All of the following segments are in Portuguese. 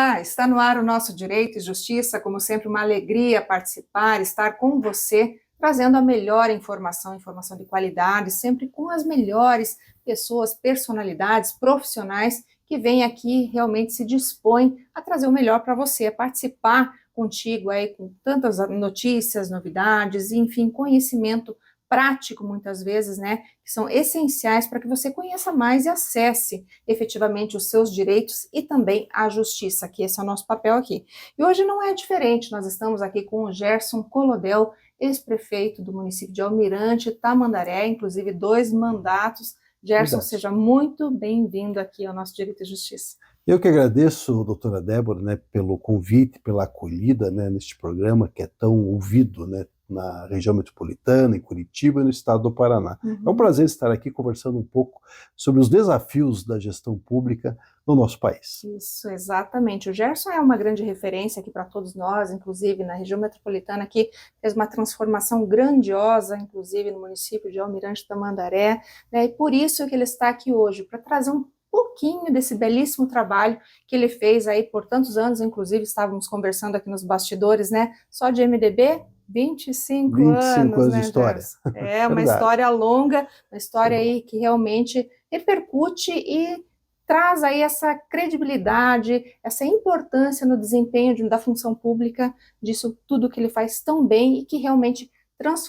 Olá, está no ar o nosso Direito e Justiça, como sempre uma alegria participar, estar com você, trazendo a melhor informação de qualidade, sempre com as melhores pessoas, personalidades, profissionais que vêm aqui realmente se dispõem a trazer o melhor para você, a participar contigo aí com tantas notícias, novidades, enfim, conhecimento prático muitas vezes, né, que são essenciais para que você conheça mais e acesse efetivamente os seus direitos e também a justiça, que esse é o nosso papel aqui. E hoje não é diferente, nós estamos aqui com o Gerson Colodel, ex-prefeito do município de Almirante Tamandaré, inclusive 2 mandatos. Gerson, Verdade. seja muito bem-vindo aqui ao nosso Direito e Justiça. Eu que agradeço, doutora Débora, né, pelo convite, pela acolhida, né, neste programa que é tão ouvido, né, na região metropolitana, em Curitiba e no estado do Paraná. É um prazer estar aqui conversando um pouco sobre os desafios da gestão pública no nosso país. Isso, exatamente. O Gerson é uma grande referência aqui para todos nós, inclusive na região metropolitana, que fez uma transformação grandiosa, inclusive no município de Almirante Tamandaré, né, e por isso que ele está aqui hoje, para trazer um pouquinho desse belíssimo trabalho que ele fez aí por tantos anos, inclusive estávamos conversando aqui nos bastidores, né, só de MDB, 25 anos, anos de né, história. Gerson? É uma Verdade. história longa, uma história aí que realmente repercute e traz aí essa credibilidade, essa importância no desempenho da função pública, disso tudo que ele faz tão bem e que realmente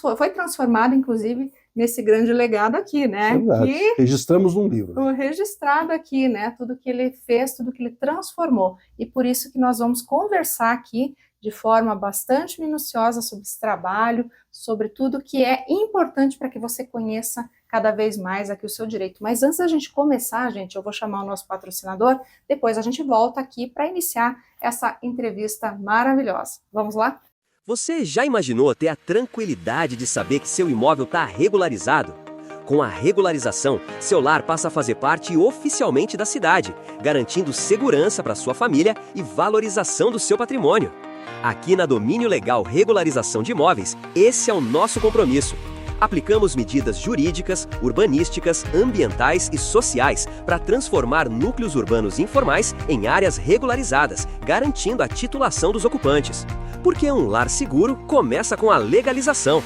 foi transformado, inclusive, nesse grande legado aqui, né? Verdade. Que Registramos num livro. foi registrado aqui, né? Tudo que ele fez, tudo que ele transformou. E por isso que nós vamos conversar aqui de forma bastante minuciosa sobre esse trabalho, sobre tudo que é importante para que você conheça cada vez mais aqui o seu direito. Mas antes da gente começar, gente, eu vou chamar o nosso patrocinador, depois a gente volta aqui para iniciar essa entrevista maravilhosa. Vamos lá? Você já imaginou ter a tranquilidade de saber que seu imóvel está regularizado? Com a regularização, seu lar passa a fazer parte oficialmente da cidade, garantindo segurança para sua família e valorização do seu patrimônio. Aqui na Domínio Legal Regularização de Imóveis, esse é o nosso compromisso. Aplicamos medidas jurídicas, urbanísticas, ambientais e sociais para transformar núcleos urbanos informais em áreas regularizadas, garantindo a titulação dos ocupantes. Porque um lar seguro começa com a legalização.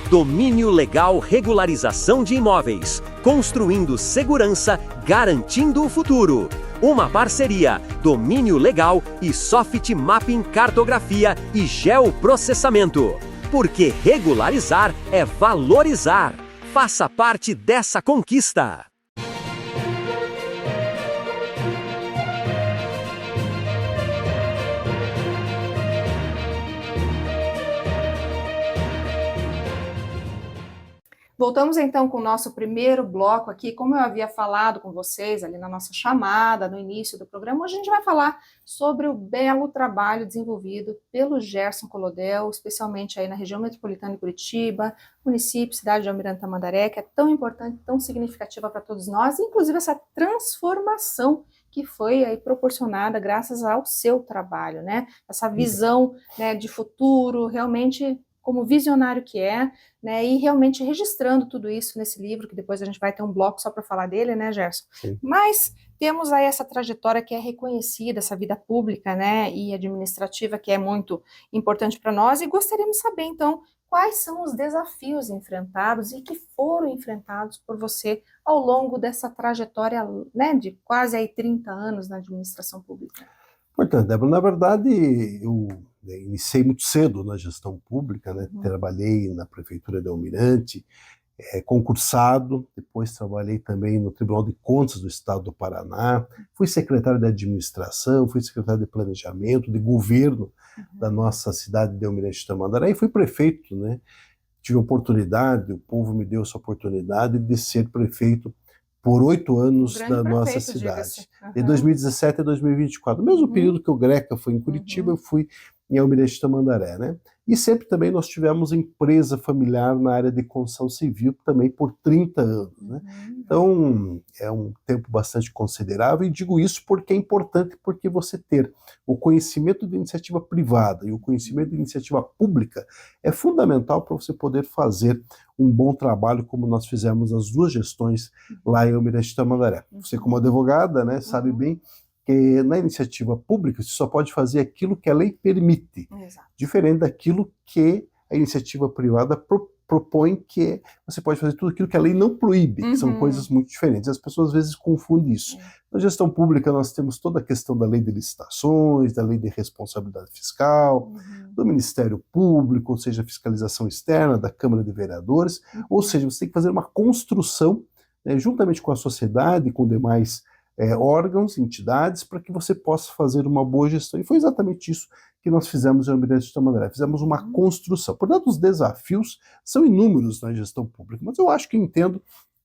Domínio Legal Regularização de Imóveis. Construindo segurança, garantindo o futuro. Uma parceria Domínio Legal e Soft Mapping Cartografia e Geoprocessamento. Porque regularizar é valorizar. Faça parte dessa conquista. Voltamos então com o nosso primeiro bloco aqui. Como eu havia falado com vocês ali na nossa chamada, no início do programa, hoje a gente vai falar sobre o belo trabalho desenvolvido pelo Gerson Colodel, especialmente aí na região metropolitana de Curitiba, município, cidade de Almirante Tamandaré, que é tão importante, tão significativa para todos nós, inclusive essa transformação que foi aí proporcionada graças ao seu trabalho, né? Essa visão, né, de futuro, realmente como visionário que é, né, e realmente registrando tudo isso nesse livro, que depois a gente vai ter um bloco só para falar dele, né, Gerson? Sim. Mas temos aí essa trajetória que é reconhecida, essa vida pública, né, e administrativa que é muito importante para nós, e gostaríamos de saber, então, quais são os desafios enfrentados e que foram enfrentados por você ao longo dessa trajetória, né, de quase aí 30 anos na administração pública. Portanto, Débora, na verdade, eu iniciei muito cedo na gestão pública, né? Trabalhei na Prefeitura de Almirante, concursado, depois trabalhei também no Tribunal de Contas do Estado do Paraná, fui secretário de Administração, fui secretário de Planejamento, de Governo da nossa cidade de Almirante Tamandaré e fui prefeito, né? Tive a oportunidade, o povo me deu essa oportunidade de ser prefeito por 8 anos da nossa cidade, de 2017 a 2024. O mesmo período que o Greca foi em Curitiba, eu fui em Almirante Tamandaré, né? E sempre também nós tivemos empresa familiar na área de construção civil, também por 30 anos, né? Então, é um tempo bastante considerável, e digo isso porque é importante, porque você ter o conhecimento de iniciativa privada e o conhecimento de iniciativa pública é fundamental para você poder fazer um bom trabalho, como nós fizemos as 2 gestões lá em Almirante Tamandaré. Você, como advogada, né, sabe bem Porque na iniciativa pública você só pode fazer aquilo que a lei permite, Exato. diferente daquilo que a iniciativa privada propõe, que você pode fazer tudo aquilo que a lei não proíbe, que são coisas muito diferentes. As pessoas às vezes confundem isso. Na gestão pública nós temos toda a questão da lei de licitações, da lei de responsabilidade fiscal, do Ministério Público, ou seja, fiscalização externa, da Câmara de Vereadores, ou seja, você tem que fazer uma construção, né, juntamente com a sociedade, com demais órgãos, entidades, para que você possa fazer uma boa gestão. E foi exatamente isso que nós fizemos em Almirante de Tamandaré. Fizemos uma construção. Portanto, os desafios são inúmeros na gestão pública, mas eu acho que entendo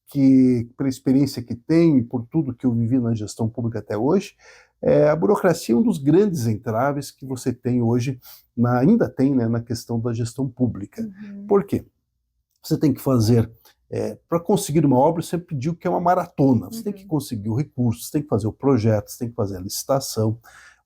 que, pela experiência que tenho e por tudo que eu vivi na gestão pública até hoje, a burocracia é um dos grandes entraves que você tem hoje, ainda tem, né, na questão da gestão pública. Por quê? Você tem que fazer... para conseguir uma obra, você pediu que é uma maratona. Você tem que conseguir o recurso, você tem que fazer o projeto, você tem que fazer a licitação,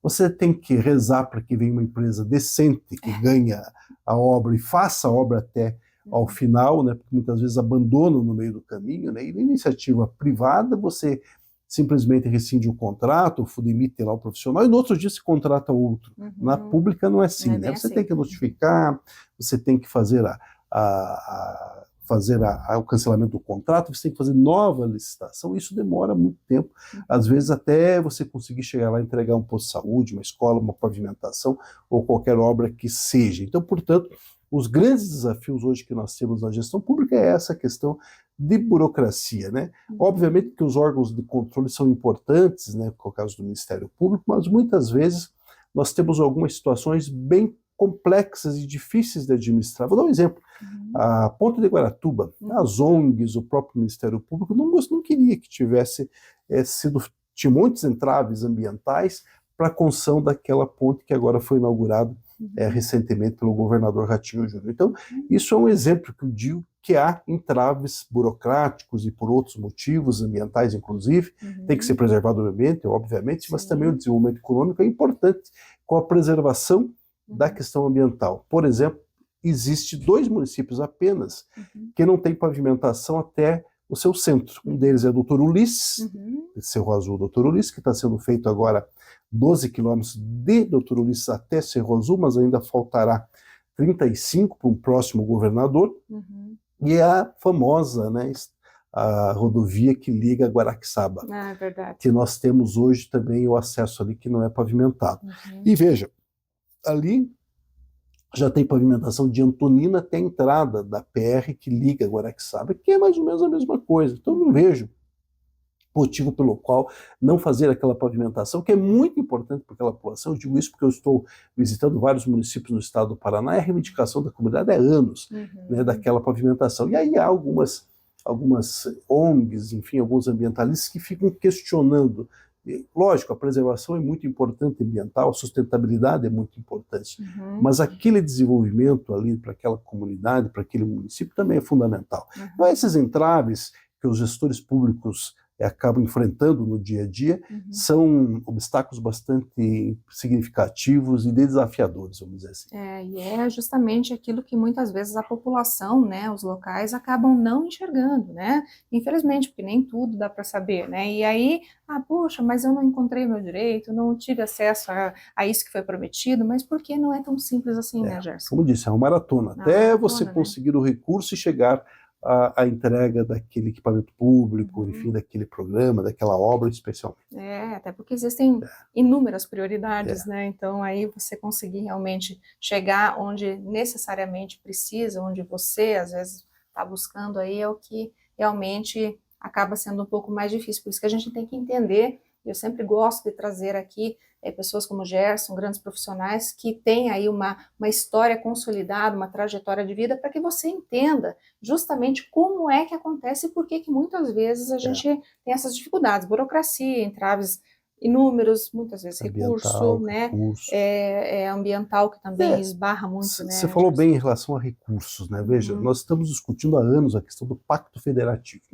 você tem que rezar para que venha uma empresa decente que ganhe a obra e faça a obra até ao final, né, porque muitas vezes abandonam no meio do caminho, né, e na iniciativa privada você simplesmente rescinde o contrato, demite lá o profissional, e no outro dia se contrata outro. Na pública não é assim, né? Você tem que notificar, você tem que fazer o cancelamento do contrato, você tem que fazer nova licitação, isso demora muito tempo, às vezes até você conseguir chegar lá e entregar um posto de saúde, uma escola, uma pavimentação, ou qualquer obra que seja. Então, portanto, os grandes desafios hoje que nós temos na gestão pública é essa questão de burocracia, né? Obviamente que os órgãos de controle são importantes, né, como é o caso do Ministério Público, mas muitas vezes nós temos algumas situações bem complexas e difíceis de administrar. Vou dar um exemplo. A Ponte de Guaratuba, as ONGs, o próprio Ministério Público não queria que tivesse tinha muitos entraves ambientais para a construção daquela ponte que agora foi inaugurada recentemente pelo governador Ratinho Júnior. Então, isso é um exemplo que eu digo que há entraves burocráticos e por outros motivos, ambientais inclusive, tem que ser preservado o ambiente, obviamente, mas também o desenvolvimento econômico é importante com a preservação da questão ambiental. Por exemplo, existe 2 municípios apenas que não têm pavimentação até o seu centro. Um deles é Doutor Ulisses, Cerro Azul Doutor Ulisses, que está sendo feito agora 12 quilômetros de Doutor Ulisses até Cerro Azul, mas ainda faltará 35 para um próximo governador. E é a famosa, né, a rodovia que liga Guaraxaba, É verdade. que nós temos hoje também o acesso ali que não é pavimentado. E veja, ali já tem pavimentação de Antonina até a entrada da PR que liga Guaraxaba, que é mais ou menos a mesma coisa. Então não vejo motivo pelo qual não fazer aquela pavimentação, que é muito importante para aquela população. Eu digo isso porque eu estou visitando vários municípios no estado do Paraná, e a reivindicação da comunidade há anos, né, daquela pavimentação. E aí há algumas ONGs, enfim, alguns ambientalistas que ficam questionando. Lógico, a preservação é muito importante ambiental, a sustentabilidade é muito importante, mas aquele desenvolvimento ali para aquela comunidade, para aquele município também é fundamental. Então, esses entraves que os gestores públicos acabam enfrentando no dia a dia são obstáculos bastante significativos e desafiadores, vamos dizer assim. E é justamente aquilo que muitas vezes a população, né, os locais, acabam não enxergando, né? Infelizmente, porque nem tudo dá para saber, né? E aí, poxa, mas eu não encontrei meu direito, não tive acesso a isso que foi prometido, mas por que não é tão simples assim, né, Gerson? Como disse, é uma maratona. Até você conseguir o recurso e chegar a entrega daquele equipamento público, enfim, daquele programa, daquela obra especialmente. Até porque existem inúmeras prioridades, né? Então aí você conseguir realmente chegar onde necessariamente precisa, onde você às vezes está buscando aí, é o que realmente acaba sendo um pouco mais difícil. Por isso que a gente tem que entender, eu sempre gosto de trazer aqui pessoas como Gerson, grandes profissionais, que têm aí uma história consolidada, uma trajetória de vida, para que você entenda justamente como é que acontece e por que muitas vezes a gente tem essas dificuldades, burocracia, entraves inúmeros, muitas vezes recurso, né? Ambiental, que também esbarra muito, né? Você falou bem em relação a recursos, né? Veja, nós estamos discutindo há anos a questão do Pacto Federativo,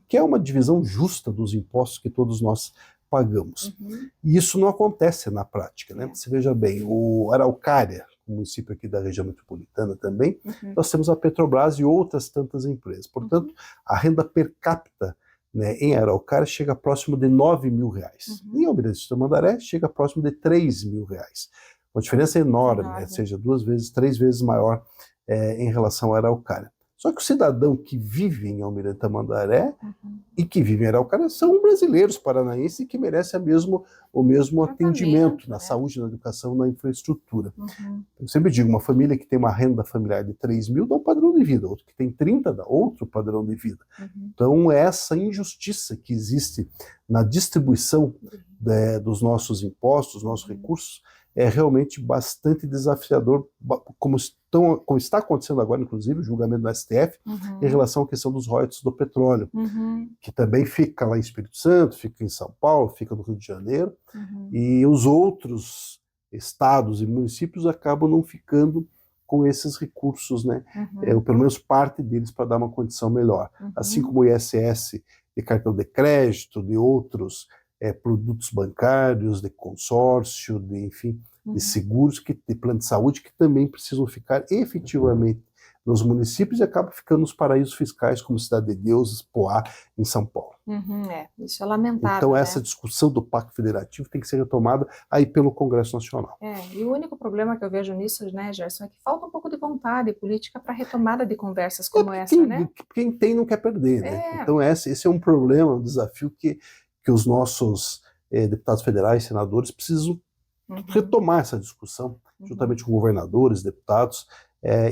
que é uma divisão justa dos impostos que todos nós pagamos. E isso não acontece na prática, né? Você veja bem, o Araucária, o município aqui da região metropolitana também, nós temos a Petrobras e outras tantas empresas. Portanto, a renda per capita né, em Araucária chega próximo de R$9 mil. Em Almirante de Tamandaré chega próximo de R$3 mil. Uma diferença enorme, né? Ou seja, 2 vezes, 3 vezes maior em relação a Araucária. Só que o cidadão que vive em Almirante Tamandaré e que vive em Araucária são brasileiros, paranaenses, que merecem o mesmo atendimento na saúde, na educação, na infraestrutura. Eu sempre digo, uma família que tem uma renda familiar de 3 mil dá um padrão de vida, outro que tem 30 dá outro padrão de vida. Então, essa injustiça que existe na distribuição dos nossos impostos, dos nossos recursos, é realmente bastante desafiador, como está acontecendo agora, inclusive, o julgamento do STF, em relação à questão dos royalties do petróleo, que também fica lá em Espírito Santo, fica em São Paulo, fica no Rio de Janeiro, e os outros estados e municípios acabam não ficando com esses recursos, né? Ou pelo menos parte deles para dar uma condição melhor. Assim como o ISS de cartão de crédito, de outros produtos bancários, de consórcio, enfim, de seguros, de plano de saúde, que também precisam ficar efetivamente nos municípios e acabam ficando nos paraísos fiscais, como Cidade de Deus, Poá, em São Paulo. Isso é lamentável. Então, essa discussão do Pacto Federativo tem que ser retomada aí pelo Congresso Nacional. E o único problema que eu vejo nisso, né, Gerson, é que falta um pouco de vontade política para retomada de conversas como essa, né? Quem tem não quer perder, né? Então, esse é um problema, um desafio que os nossos deputados federais, senadores, precisam retomar essa discussão, juntamente com governadores, deputados,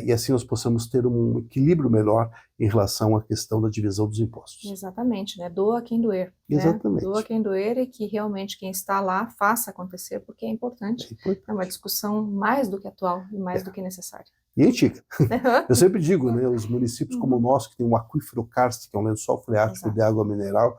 e assim nós possamos ter um equilíbrio melhor em relação à questão da divisão dos impostos. Exatamente, né? Doa quem doer. Exatamente. Né? Doa quem doer e que realmente quem está lá faça acontecer, porque é importante. É uma discussão mais do que atual e mais do que necessária. E antiga. Eu sempre digo, né, os municípios como o nosso, que tem um aquífero kárstico, que é um lençol freático de água mineral,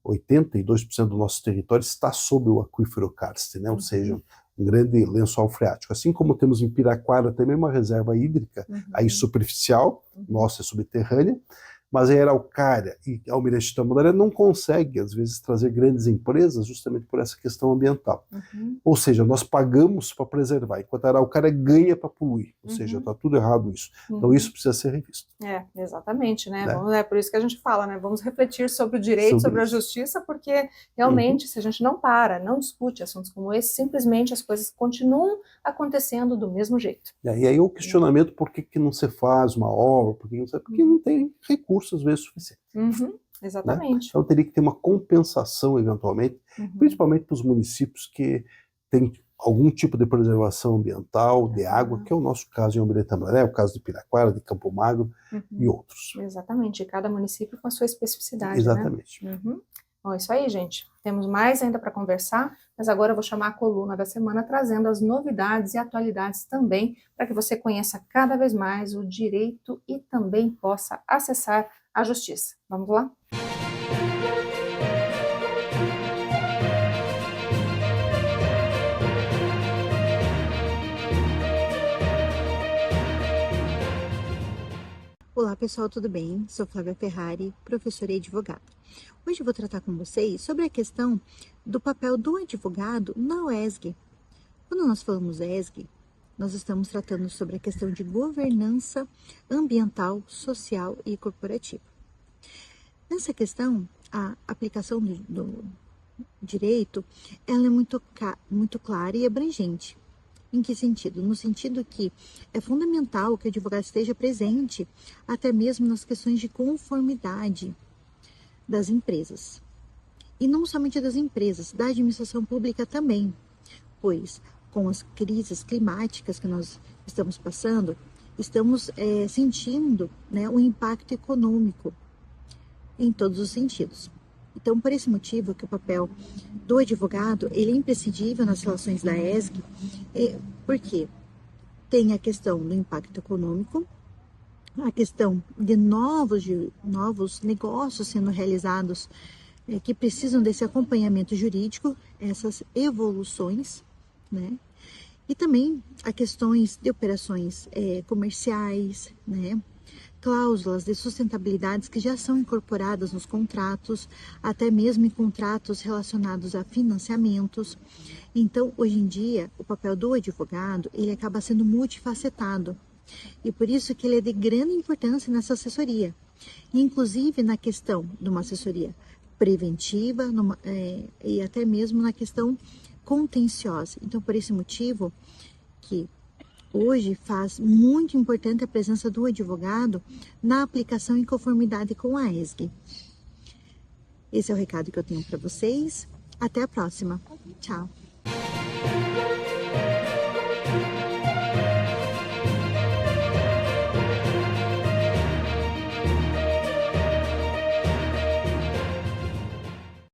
82% do nosso território está sob o aquífero kárstico, né, ou seja, um grande lençol freático. Assim como temos em Piraquara também uma reserva hídrica, aí superficial, nossa é subterrânea, mas a Araucária e Almirante de Tamandaré não consegue, às vezes, trazer grandes empresas justamente por essa questão ambiental. Ou seja, nós pagamos para preservar, enquanto a Araucária ganha para poluir. Ou seja, está tudo errado isso. Então isso precisa ser revisto. Exatamente, né? É por isso que a gente fala, né? Vamos refletir sobre o direito, sobre a justiça, porque realmente, se a gente não não discute assuntos como esse, simplesmente as coisas continuam acontecendo do mesmo jeito. E aí o questionamento por que não se faz uma obra, porque não tem recursos às vezes suficiente. Exatamente. Né? Então teria que ter uma compensação eventualmente, principalmente para os municípios que têm algum tipo de preservação ambiental, de água, que é o nosso caso em Almirante Tamandaré, o caso de Piraquara, de Campo Magro e outros. Exatamente, cada município com a sua especificidade. Exatamente. Né? Bom, é isso aí, gente. Temos mais ainda para conversar, mas agora eu vou chamar a coluna da semana trazendo as novidades e atualidades também, para que você conheça cada vez mais o direito e também possa acessar a justiça. Vamos lá? Olá pessoal, tudo bem? Sou Flávia Ferrari, professora e advogada. Hoje eu vou tratar com vocês sobre a questão do papel do advogado na UESG. Quando nós falamos ESG, nós estamos tratando sobre a questão de governança ambiental, social e corporativa. Nessa questão, a aplicação do direito, ela é muito clara e abrangente. Em que sentido? No sentido que é fundamental que o advogado esteja presente até mesmo nas questões de conformidade das empresas. E não somente das empresas, da administração pública também, pois com as crises climáticas que nós estamos passando, estamos sentindo, né, um impacto econômico em todos os sentidos. Então, por esse motivo que o papel do advogado ele é imprescindível nas relações da ESG, porque tem a questão do impacto econômico, a questão de novos negócios sendo realizados que precisam desse acompanhamento jurídico, essas evoluções, né? E também a questões de operações comerciais, né? Cláusulas de sustentabilidade que já são incorporadas nos contratos, até mesmo em contratos relacionados a financiamentos. Então, hoje em dia, o papel do advogado, ele acaba sendo multifacetado. E por isso que ele é de grande importância nessa assessoria. Inclusive na questão de uma assessoria preventiva e até mesmo na questão contenciosa. Então, por esse motivo que hoje faz muito importante a presença do advogado na aplicação em conformidade com a ESG. Esse é o recado que eu tenho para vocês. Até a próxima. Tchau.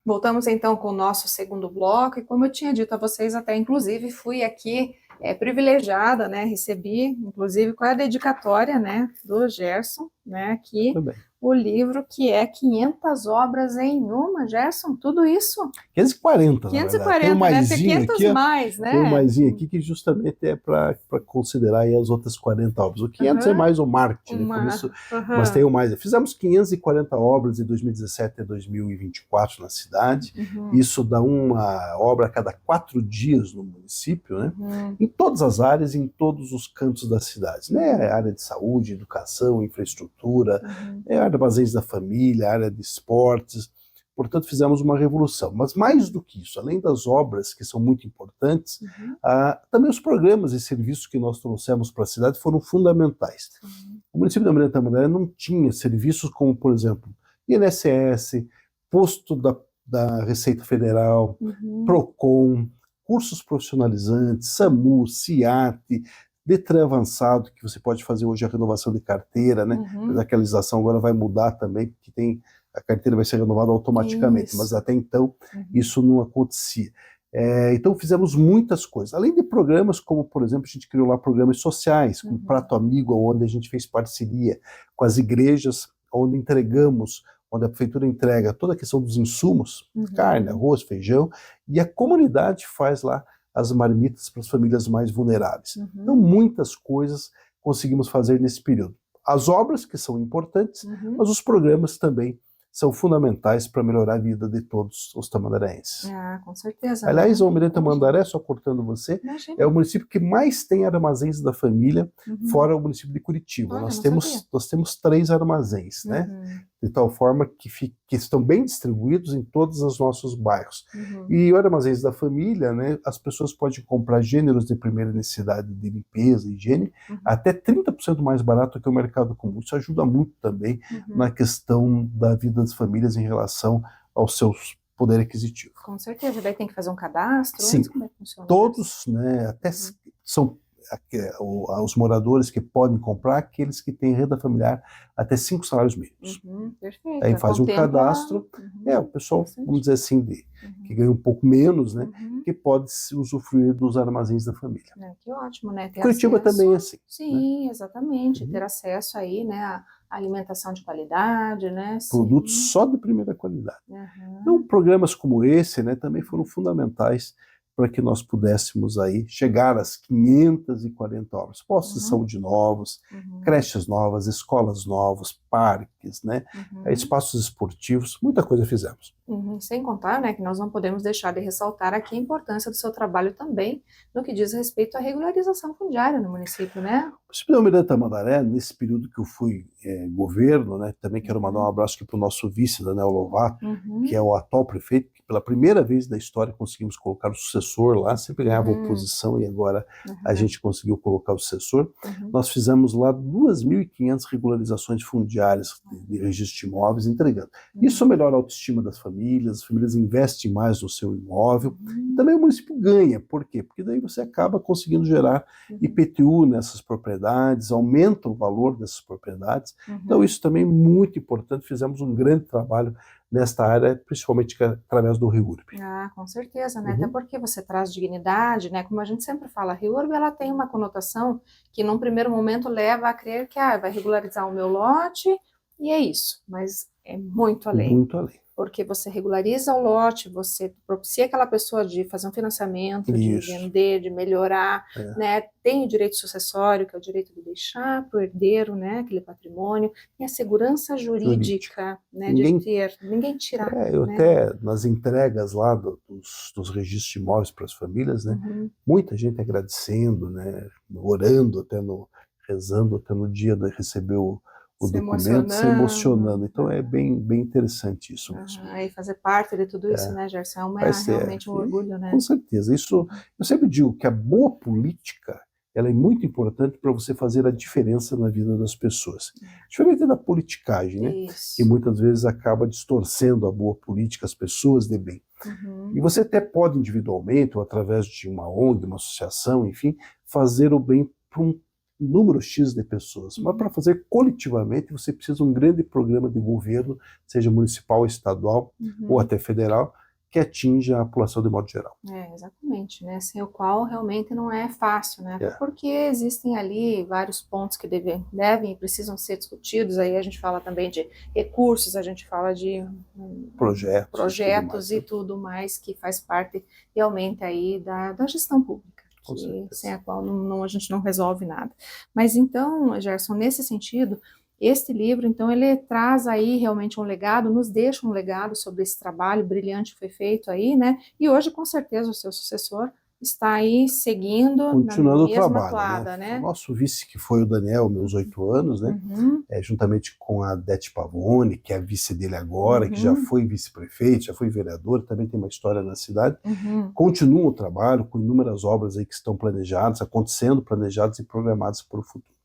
Voltamos então com o nosso segundo bloco, e como eu tinha dito a vocês, até inclusive fui aqui privilegiada, né? Recebi, inclusive, com a dedicatória, né, do Gerson, né, aqui, o livro que é 500 obras em uma, Gerson, tudo isso? 540, 540, tem um né? Tem 500 aqui, mais, né? Tem um maisinho aqui que justamente é para considerar aí as outras 40 obras. O 500 é mais o marketing, né? Por isso, mas tem o mais. Fizemos 540 obras de 2017 a 2024 na cidade. Isso dá uma obra a cada 4 dias no município, né? Em todas as áreas, em todos os cantos da cidade, né? Área de saúde, educação, infraestrutura, armazéns da família, área de esportes. Portanto, fizemos uma revolução. Mas mais do que isso, além das obras, que são muito importantes, também os programas e serviços que nós trouxemos para a cidade foram fundamentais. O município de Almirante Tamandaré não tinha serviços como, por exemplo, INSS, posto da Receita Federal, PROCON, cursos profissionalizantes, SAMU, CIAT, Detran avançado, que você pode fazer hoje a renovação de carteira, né? A aquilização agora vai mudar também, porque a carteira vai ser renovada automaticamente, mas até então isso não acontecia. Então fizemos muitas coisas, além de programas como, por exemplo, a gente criou lá programas sociais, como Prato Amigo, onde a gente fez parceria com as igrejas, onde a prefeitura entrega toda a questão dos insumos, carne, arroz, feijão, e a comunidade faz lá as marmitas para as famílias mais vulneráveis. Então, muitas coisas conseguimos fazer nesse período. As obras, que são importantes, mas os programas também são fundamentais para melhorar a vida de todos os tamandareenses. Com certeza. Aliás, o Almirante Tamandaré, só cortando você, é o município que mais tem armazéns da família, fora o município de Curitiba. Olha, nós temos 3 armazéns, né? De tal forma que estão bem distribuídos em todos os nossos bairros. E o armazéns da família, né, as pessoas podem comprar gêneros de primeira necessidade de limpeza, higiene, até 30% mais barato que o mercado comum. Isso ajuda muito também na questão da vida das famílias em relação aos seus poder aquisitivo. Com certeza, daí tem que fazer um cadastro? Sim, como é que funciona todos, né, até são os moradores que podem comprar, aqueles que têm renda familiar até 5 salários mínimos. Perfeito. Aí faz um cadastro, o pessoal, vamos dizer assim, que ganha um pouco menos, né, que pode usufruir dos armazéns da família. Que ótimo, né? Ter Curitiba acesso... também é assim. Sim, né? Exatamente, ter acesso aí, né, a alimentação de qualidade, né? Produtos só de primeira qualidade. Então, programas como esse, né, também foram fundamentais para que nós pudéssemos aí chegar às 540 obras. Postos de saúde novos, creches novas, escolas novas, parques, né, espaços esportivos, muita coisa fizemos. Sem contar, né, que nós não podemos deixar de ressaltar aqui a importância do seu trabalho também no que diz respeito à regularização fundiária no município, né? O município de Almirante Tamandaré, nesse período que eu fui governo, né, também quero mandar um abraço aqui para o nosso vice, Daniel Lovato, que é o atual prefeito, que pela primeira vez na história conseguimos colocar o sucessor lá, sempre ganhava oposição e agora a gente conseguiu colocar o sucessor. Nós fizemos lá 2.500 regularizações fundiárias de registro de imóveis entregando. Isso melhora a autoestima das famílias, as famílias investem mais no seu imóvel, e também o município ganha. Por quê? Porque daí você acaba conseguindo gerar IPTU nessas propriedades, aumenta o valor dessas propriedades. Então isso também é muito importante, fizemos um grande trabalho nesta área, principalmente através do REURB. Com certeza, né? Até porque você traz dignidade, né? Como a gente sempre fala, a REURB, ela tem uma conotação que num primeiro momento leva a crer que vai regularizar o meu lote e é isso, mas é muito além. Muito além. Porque você regulariza o lote, você propicia aquela pessoa de fazer um financiamento, de vender, de melhorar, né? Tem o direito sucessório, que é o direito de deixar para o herdeiro, né, aquele patrimônio, e a segurança jurídica, né, de ter, ninguém tirar. Eu até, nas entregas lá dos registros de imóveis para as famílias, né, muita gente agradecendo, né, orando, rezando até no dia de receber o o Se documento se emocionando. Então é bem interessante isso mesmo. E fazer parte de tudo isso, né, Gerson? É realmente um orgulho, né? Com certeza. Isso, eu sempre digo que a boa política, ela é muito importante para você fazer a diferença na vida das pessoas. Diferente da politicagem, né? Que muitas vezes acaba distorcendo a boa política, as pessoas de bem. E você até pode individualmente, ou através de uma ONG, uma associação, enfim, fazer o bem para um número X de pessoas. Mas para fazer coletivamente, você precisa de um grande programa de governo, seja municipal, estadual ou até federal, que atinja a população de modo geral. Exatamente, né? Sem o qual realmente não é fácil, né? Porque existem ali vários pontos que devem e precisam ser discutidos. Aí a gente fala também de recursos, a gente fala de projetos e tudo mais que faz parte realmente aí da gestão pública, sem a qual a gente não resolve nada. Mas então, Gerson, nesse sentido, este livro, então, ele traz aí realmente um legado, nos deixa um legado sobre esse trabalho brilhante que foi feito aí, né? E hoje, com certeza, o seu sucessor está aí seguindo, continuando na mesma o trabalho, toada, né? O nosso vice, que foi o Daniel, meus 8 anos, né? Juntamente com a Dete Pavone, que é a vice dele agora, que já foi vice-prefeito, já foi vereador, também tem uma história na cidade. Continua o trabalho com inúmeras obras aí que estão planejadas, planejadas e programadas para o futuro.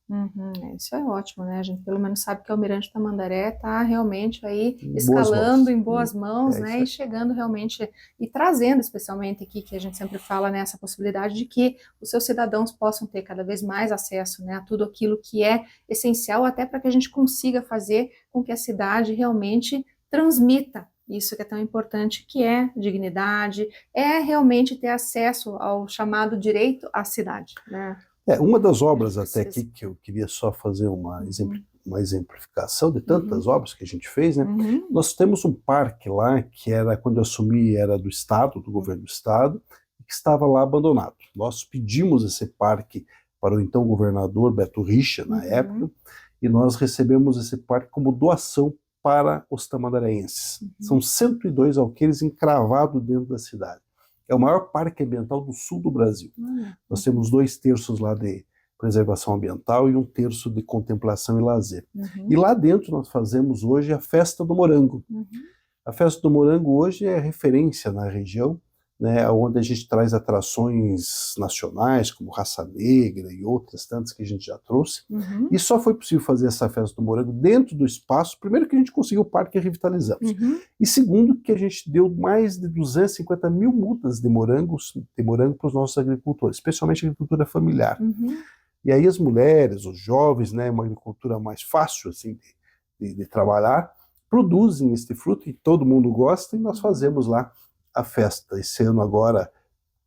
Isso é ótimo, né? A gente pelo menos sabe que o Almirante Tamandaré está realmente aí escalando em boas mãos, né? E chegando realmente, e trazendo especialmente aqui, que a gente sempre fala nessa possibilidade de que os seus cidadãos possam ter cada vez mais acesso, né, a tudo aquilo que é essencial, até para que a gente consiga fazer com que a cidade realmente transmita isso que é tão importante, que é dignidade, é realmente ter acesso ao chamado direito à cidade, né? Uma das obras até aqui, que eu queria só fazer uma exemplificação de tantas obras que a gente fez, né? Nós temos um parque lá, que era, quando eu assumi, era do Estado, do governo do Estado, que estava lá abandonado. Nós pedimos esse parque para o então governador Beto Richa, na época, e nós recebemos esse parque como doação para os tamandareenses. São 102 alqueires encravados dentro da cidade. É o maior parque ambiental do sul do Brasil. Nós temos 2/3 lá de preservação ambiental e 1/3 de contemplação e lazer. E lá dentro nós fazemos hoje a Festa do Morango. A Festa do Morango hoje é referência na região, né, onde a gente traz atrações nacionais, como Raça Negra e outras tantas que a gente já trouxe. E só foi possível fazer essa Festa do Morango dentro do espaço, primeiro que a gente conseguiu o parque e revitalizamos, e segundo que a gente deu mais de 250 mil mudas de morango para os nossos agricultores, especialmente a agricultura familiar. E aí as mulheres, os jovens, né, uma agricultura mais fácil assim, de trabalhar, produzem este fruto e todo mundo gosta, e nós fazemos lá a festa. Esse ano agora,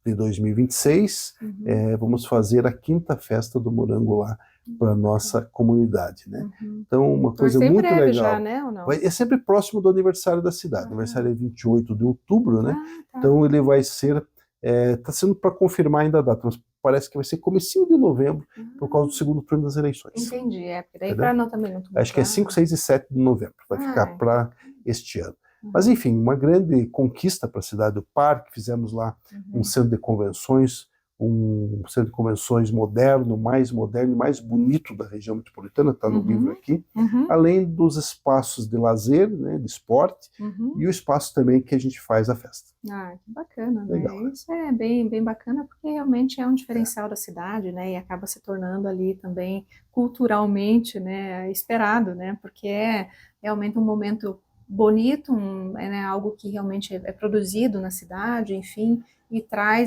de 2026, vamos fazer a 5ª Festa do Morango lá para a nossa comunidade, né? Então, uma coisa muito legal. Já, né, ou não? É sempre próximo do aniversário da cidade. O aniversário é 28 de outubro, né? Então ele vai ser, está sendo para confirmar ainda a data, mas parece que vai ser comecinho de novembro, por causa do segundo turno das eleições. Entendi, porque daí para não também não tumultuar. Acho que é 5, 6 e 7 de novembro, vai ficar para este ano. Mas enfim, uma grande conquista para a cidade do Parque. Fizemos lá um centro de convenções, moderno, mais moderno e mais bonito da região metropolitana, está no livro aqui, além dos espaços de lazer, né, de esporte, e o espaço também que a gente faz a festa. Que bacana, legal, né? Isso é bem bacana, porque realmente é um diferencial da cidade, né, e acaba se tornando ali também culturalmente, né, esperado, né, porque é realmente um momento bonito, né, algo que realmente é produzido na cidade, enfim, e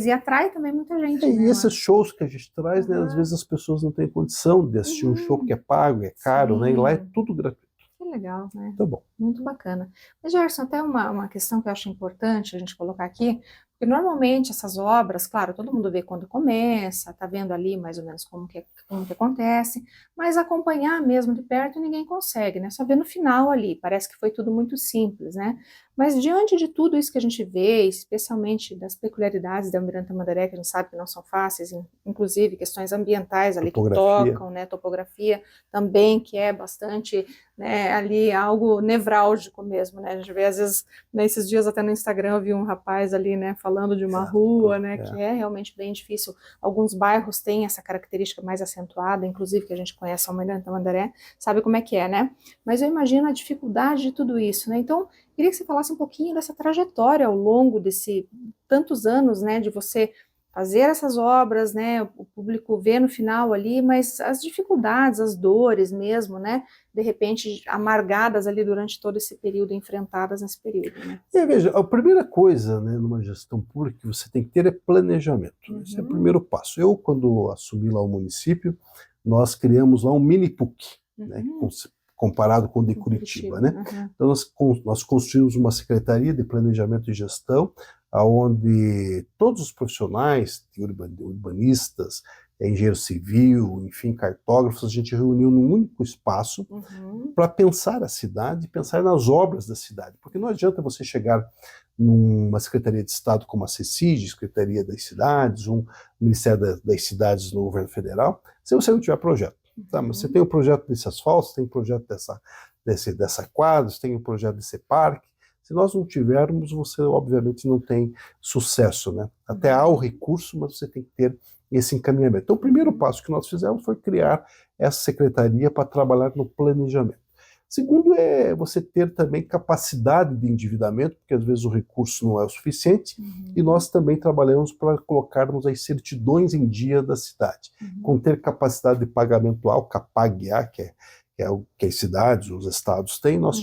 atrai também muita gente. E esses shows que a gente traz, né, às vezes as pessoas não têm condição de assistir um show que é pago, é caro, né, e lá é tudo gratuito. Que legal, né? Tá bom. Muito bacana. Mas, Gerson, até uma questão que eu acho importante a gente colocar aqui, porque normalmente essas obras, claro, todo mundo vê quando começa, tá vendo ali mais ou menos como que acontece, mas acompanhar mesmo de perto ninguém consegue, né? Só vê no final ali, parece que foi tudo muito simples, né? Mas diante de tudo isso que a gente vê, especialmente das peculiaridades da Almirante Tamandaré, que a gente sabe que não são fáceis, inclusive questões ambientais ali que tocam, né, topografia também, que é bastante, né, ali algo nevrálgico mesmo, né, a gente vê às vezes, nesses dias até no Instagram eu vi um rapaz ali, né, falando de uma rua, né, que é realmente bem difícil. Alguns bairros têm essa característica mais acentuada, inclusive que a gente conhece a Almirante Tamandaré, sabe como é que é, né? Mas eu imagino a dificuldade de tudo isso, né? Então, queria que você falasse um pouquinho dessa trajetória ao longo desse tantos anos, né, de você fazer essas obras, né, o público vê no final ali, mas as dificuldades, as dores mesmo, né, de repente amargadas ali durante todo esse período, enfrentadas nesse período, né? Veja, a primeira coisa, né, numa gestão pública que você tem que ter é planejamento. Esse é o primeiro passo. Eu, quando assumi lá o município, nós criamos lá um mini PUC, né, comparado com o de Curitiba, né? Então nós construímos uma secretaria de planejamento e gestão, onde todos os profissionais, urbanistas, engenheiro civil, enfim, cartógrafos, a gente reuniu num único espaço para pensar a cidade, pensar nas obras da cidade, porque não adianta você chegar numa Secretaria de Estado como a CECIG, Secretaria das Cidades, um Ministério das Cidades no governo federal, se você não tiver projeto. Tá, mas você tem um projeto desse asfalto, você tem um projeto dessa quadra, você tem um projeto desse parque. Se nós não tivermos, você obviamente não tem sucesso, né? Até há o recurso, mas você tem que ter esse encaminhamento. Então, o primeiro passo que nós fizemos foi criar essa secretaria para trabalhar no planejamento. Segundo é você ter também capacidade de endividamento, porque às vezes o recurso não é o suficiente, e nós também trabalhamos para colocarmos as certidões em dia da cidade, com ter capacidade de pagamento ao CAPAG-A, que é o que as cidades, os estados têm, nós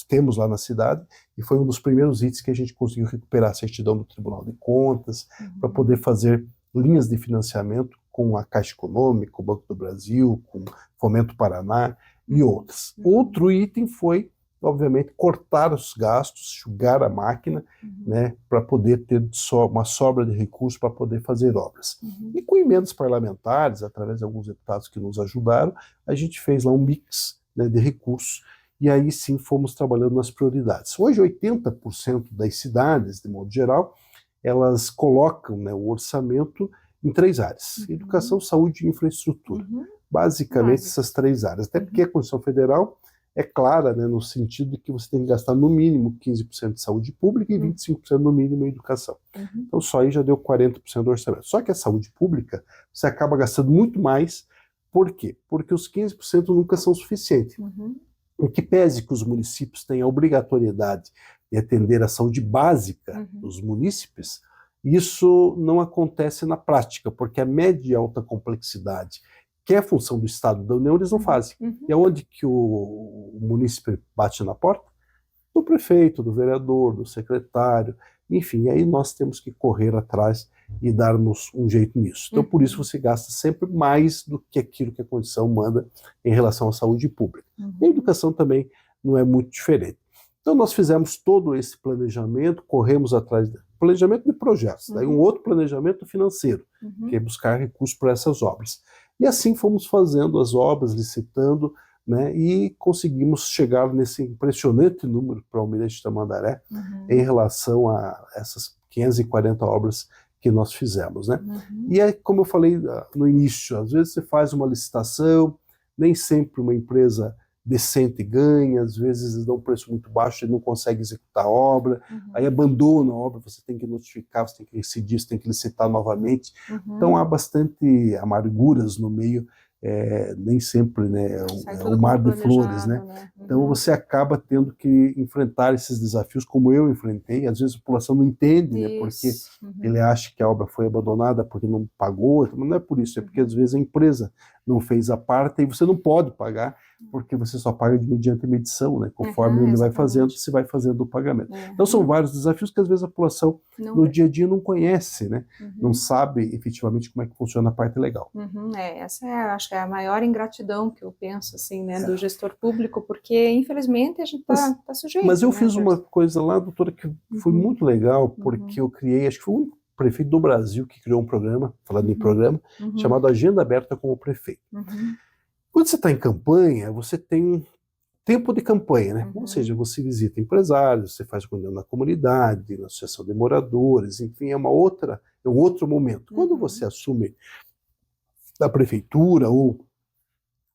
temos lá na cidade, e foi um dos primeiros itens que a gente conseguiu recuperar a certidão do Tribunal de Contas, para poder fazer linhas de financiamento com a Caixa Econômica, o Banco do Brasil, com o Fomento Paraná, e outras. Outro item foi, obviamente, cortar os gastos, enxugar a máquina, né, para poder ter uma sobra de recursos para poder fazer obras. E com emendas parlamentares, através de alguns deputados que nos ajudaram, a gente fez lá um mix, né, de recursos, e aí sim fomos trabalhando nas prioridades. Hoje, 80% das cidades, de modo geral, elas colocam, né, o orçamento em 3 áreas: educação, saúde e infraestrutura. Basicamente essas 3 áreas, até porque a Constituição Federal é clara, né, no sentido de que você tem que gastar no mínimo 15% de saúde pública e 25% no mínimo em educação. Então só aí já deu 40% do orçamento. Só que a saúde pública, você acaba gastando muito mais. Por quê? Porque os 15% nunca são suficientes. Em que pese que os municípios têm a obrigatoriedade de atender a saúde básica dos munícipes, isso não acontece na prática, porque a média e alta complexidade, que é a função do Estado e da União, eles não fazem. E aonde que o munícipe bate na porta? Do prefeito, do vereador, do secretário, enfim, aí nós temos que correr atrás e darmos um jeito nisso. Então, por isso você gasta sempre mais do que aquilo que a Constituição manda em relação à saúde pública. E a educação também não é muito diferente. Então, nós fizemos todo esse planejamento, corremos atrás do planejamento de projetos, daí um outro planejamento financeiro, que é buscar recursos para essas obras. E assim fomos fazendo as obras, licitando, né, e conseguimos chegar nesse impressionante número para o Almirante Tamandaré em relação a essas 540 obras que nós fizemos, né? E aí, como eu falei no início, às vezes você faz uma licitação, nem sempre uma empresa decente ganha, às vezes eles dão um preço muito baixo e não consegue executar a obra, aí abandona a obra, você tem que notificar, você tem que rescindir, você tem que licitar novamente. Então há bastante amarguras no meio, nem sempre, né, é um mar de flores, né? Então você acaba tendo que enfrentar esses desafios como eu enfrentei. Às vezes a população não entende, né, porque ele acha que a obra foi abandonada porque não pagou, mas não é por isso, é porque às vezes a empresa não fez a parte e você não pode pagar, porque você só paga mediante medição, né? Conforme ele vai fazendo, você vai fazendo o pagamento. Então são vários desafios que às vezes a população no dia a dia não conhece, né? Não sabe efetivamente como é que funciona a parte legal. Essa acho que é a maior ingratidão que eu penso, assim, né, do gestor público, porque infelizmente a gente tá sujeito. Mas eu fiz uma coisa lá, doutora, que foi muito legal, porque eu criei, acho que foi o único prefeito do Brasil que criou um programa, falando em programa, chamado Agenda Aberta com o Prefeito. Quando você está em campanha, você tem tempo de campanha, né? Ou seja, você visita empresários, você faz reunião na comunidade, na associação de moradores, enfim, é um outro momento. Quando você assume da prefeitura ou